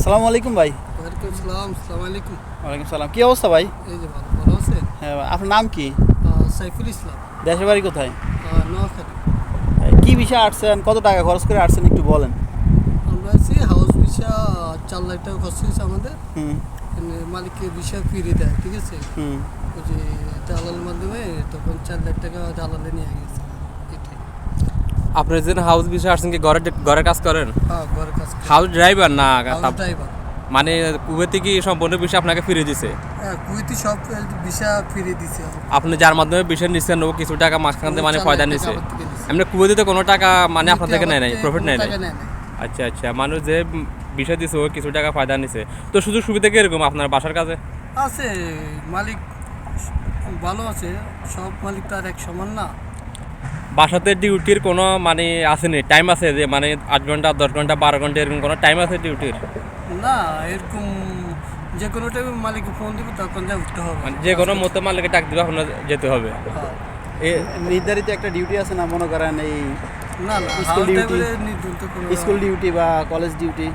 আসসালামু আলাইকুম ভাই। ওয়ালাইকুম আসসালাম। আসসালামু আলাইকুম। ওয়ালাইকুম সালাম। কি অবস্থা ভাই? এই যে ভালো ভালো আছেন? হ্যাঁ, আপনার নাম কি? সাইফুল ইসলাম। দেশের বাড়ি কোথায়? নোয়াখালী। কি বিষয়ে আসছেন, কত টাকা খরচ করে আসছেন একটু বলেন। আমরা আছি হাউস ভিসা 4 লাখ টাকা খরচ হয়েছে আমাদের। হুম মালিকের ভিসা ফিরিয়ে দেয়, ঠিক আছে? হুম ওই যে দালালের মাধ্যমে তখন 4 লাখ টাকা দালালে নিয়ে গেছে। এটাই। আপনি যে হাউস বিষয়ে আসছেন কি ঘরের কাজ করেন? হ্যাঁ, ঘরের কাজ করি। হাউস ড্রাইভার না হাউস ড্রাইভার। মানে কুয়েতে কি সম্পূর্ণ বিষয় আপনাকে ফিরিয়ে দিছে? হ্যাঁ, কুয়েতি সব ভিসা ফিরিয়ে দিছে। আপনি যার মাধ্যমে বিষয় নিচ্ছেন ও কিছু টাকা মাঝখান থেকে মানে 4 লাখ ফয়দা টাকা নিছে? আমার থেকে নিছে। এমনি কুয়েতে কোনো টাকা মানে আপনার থেকে নেয় নাই, প্রফিট নেয় নাই? টাকা নেয় নাই। আচ্ছা আচ্ছা, মানুষ যে বিষয় দিছে ও কিছু টাকা ফায়দা নিছে। তো সুযোগ সুবিধা কিরকম আপনার বাসার কাজে? আছে, মালিক ভালো আছে। সব মালিক তো আর এক সমান না। বাসাতে ডিউটির কোনো মানে আসেনি, টাইম আছে যে মানে 8 ঘন্টা 10 ঘন্টা 12 ঘন্টা এরকম কোনো টাইম আছে ডিউটির? না, এরকম যে কোনো টাইমে মালিককে ফোন দিব তখন যা উঠতে হবে। মানে যে কোনো মতো মালিককে ডাক দিবে আপনার যেতে হবে? হ্যাঁ। এ নির্ধারিত একটা ডিউটি আছে না, মনে করেন এই না না, স্কুল হাউস ডিউটি, ড্রাইভারের নির্ধারিত কোনো স্কুল ডিউটি বা কলেজ ডিউটি?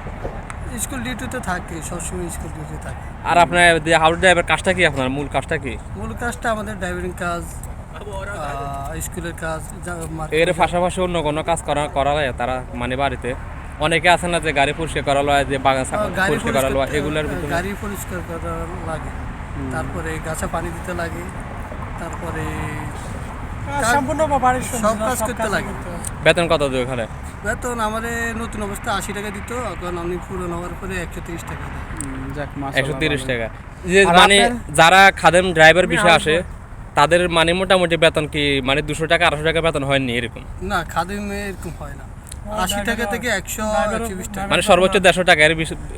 স্কুল ডিউটিতে থাকে, সবসময় স্কুল ডিউটি থাকে। আর আপনার যে হাউস ড্রাইভার কাজটা কি, আপনার মূল কাজটা কি? মূল কাজটা আমাদের ড্রাইভিং কাজ, স্কুলের কাজ, এর পাশাপাশি অন্য কোনো কাজ করা যায় তারা মানে বাড়িতে? অনেকে আছে না যে গাড়ি পরিষ্কার করা লয়, যে বাগান পরিষ্কার করা লয়, এগুলোর ভিতরে গাড়ি পরিষ্কার করা লাগে, তারপরে গাছে পানি দিতে লাগে, তারপরে সম্পূর্ণ বাড়ির সব কাজ করতে লাগে। বেতন কত দেয় ওখানে? বেতন আমাদের নতুন অবস্থা 80 টাকা দিত, এখন আমি পুরনো হওয়ার পরে 130 টাকা দিই। যাক, মাশাআল্লাহ। 130 টাকা। যে আর মানে আপনার? যারা খাদেম ড্রাইভার বিষয়ে আসে তাদের মানে মোটামুটি বেতন কি মানে 200 টাকা 250 টাকা বেতন হয়নি এরকম? না, খাদিমে এরকম হয় না। 80 টাকা থেকে 100 120 টাকা। মানে সর্বোচ্চ 150 টাকা, এর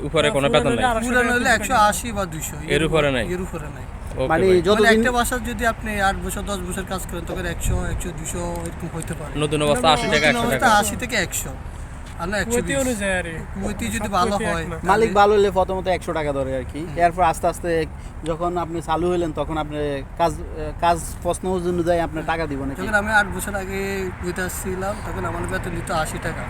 উপরে কোনো বেতন নাই? পুরানো হলে 180 বা 200, এর উপরে নাই? এর উপরে নাই। ওকে মানে ভাই। মানে যতদিন একটা বাসা যদি আপনি 8 বছর 10 বছর কাজ করেন তখন 100 100 200 এরকম হতে পারে। নতুন অবস্থা 80 টাকা নতুন 100 অবস্থা টাকা। 80 থেকে 100, আর না কুয়েতি 120। অনুযায়ী আর কুয়েতি যদি ভালো হয়, মালিক ভালো হলে প্রথমত 100 টাকা ধরে আর কি। এরপর আস্তে আস্তে যখন আপনি চালু হলেন তখন আপনি কাজ প্রশ্ন অনুযায়ী আপনার টাকা দিব নাকি? যখন আমি 8 বছর আগে কুয়েতে আসছিলাম তখন আমার বেতন দিত 80 টাকা।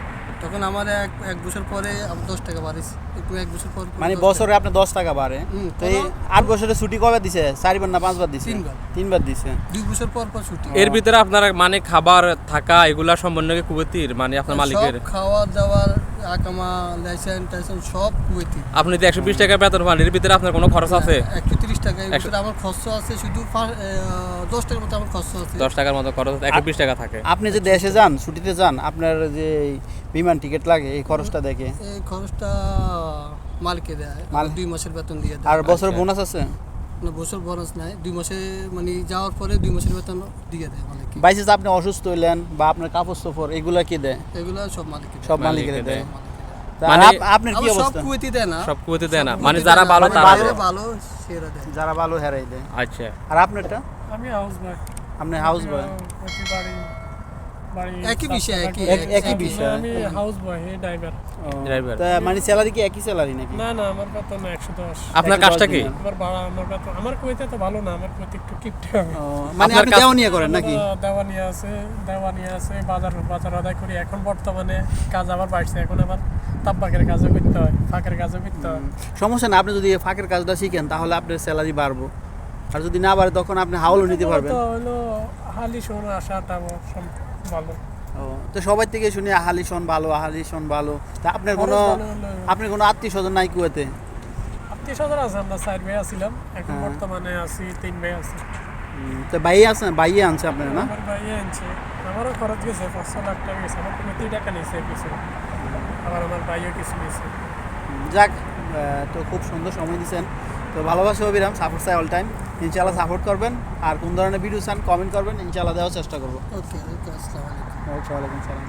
তখন আমার এক বছর পরে আমি 10 টাকা বাড়িয়েছি। একটু 1 বছর পর মানে 10 বছরে আপনি 10 টাকা বাড়ে। তো এই 8 বছরে ছুটি কবে দিছে? 4 বার না 5 বার দিছে? 3 বার। 3 বার দিছে। 2 বছর পর পর ছুটি। এর ভিতরে আপনার মানে খাবার থাকা এগুলা সম্পূর্ণ কি কুয়েতির মানে আপনার মালিকের? সব খাওয়া দাওয়ার, আকামা, লাইসেন্স সব কুয়েতি। আপনি তো 120 টাকা বেতন পান, এর ভিতরে আপনার কোনো খরচ আছে? 130 টাকা। এর ভিতরে আমার খরচ আছে শুধু 10 টাকার মতো আমার খরচ আছে। 10 টাকার মতো খরচ, 120 টাকা থাকে। আপনি যে দেশে যান, ছুটিতে যান, আপনার যে বিমান টিকিট লাগে এই খরচটা দেখে? এই খরচটা মালিকে দেয়। মালিক? 2 মাসের বেতন দিয়ে দেয়। আর বছর বোনাস আছে? না, বছর বোনাস নাই। 2 মাসে মানে যাওয়ার পরে 2 মাসের বেতন দিয়ে দেয় মালিক। বাইসে আপনি অসুস্থ হইলেন বা আপনার কাপড় চোপড় এগুলা কি দেয়? এগুলো সব মালিকে সব দেয়। মালিকের মালিকে দেয়। দেয়। তা মানে আপনার কি আবার সব অবস্থা? কুয়েতি দেয় না। সব কুয়েতে দেয় না, সব মানে কুয়েতি যারা দেয় না। ভালো মানে তারা যারা দেয়। ভালো সেরা দেয়। যারা ভালো হেরাই দেয়। আচ্ছা, আর আপনারটা? আমি হাউস বয়। আপনি হাউস বয়? একই বিষয়, একই বিষয়। আমি হাউস বয়, হে ড্রাইভার। ড্রাইভার। তা মানে স্যালারি কি একই স্যালারি নাকি? না না, আমার বেতন 110। আপনার 110 কাজটা কি? দিনের। আমার ভাড়া, আমার বেতন, আমার কুয়েতে তো ভালো না, আমার কুয়েতে একটু কিপটে হবে। ও, মানে আপনার আপনি কাজ- দেওয়া নিয়ে করেন নাকি? দেওয়ানি আছে, বাজার আদায় করি। এখন বর্তমানে কাজ আবার বাড়ছে, এখন আবার তাব্বাকের কাজও করতে হয়, ফাঁকের কাজও করতে হয়। সমস্যা না, আপনি যদি ফাঁকের কাজটা শিখেন তাহলে আপনার স্যালারি বাড়বো। আর যদি না বাড়ে তখন আপনি হাউলও নিতে পারবেন। তো হলো হালি শোনো আসাটা ভালো। ও, তো সবাই থেকে শুনি আহালিশন ভালো, আহালিশন ভালো। তা আপনার কোনো খরচ ভালো হলো। আপনার কোনো আত্মীয় স্বজন নাই কুয়েতে? আত্মীয় স্বজন আছে, আমরা 4 ভাই আছিলাম, এখন হ্যাঁ। বর্তমানে আছি 3 ভাই আছে। তো ভাই আছে, ভাইয়ে আনছে আপনার না? আমার ভাই আনছে, আমারও খরচ গেছে 500 লাখ টাকা গেছে, আমার কোনো 3 টাকা নিয়েছে কিছু, আবার আমার ভাইও কিছু নিয়েছে। যাক, তো খুব সুন্দর সময় দিয়েছেন। তো ভালোবাসা অবিরাম, সাপোর্ট চাই অল টাইম। ইনশাআল্লাহ সাপোর্ট করবেন। আর কোন ধরনের ভিডিও চান কমেন্ট করবেন, ইনশাআল্লাহ দেওয়ার চেষ্টা করবো। ওকে, আসসালামু আলাইকুম। ওয়ালাইকুম সালাম।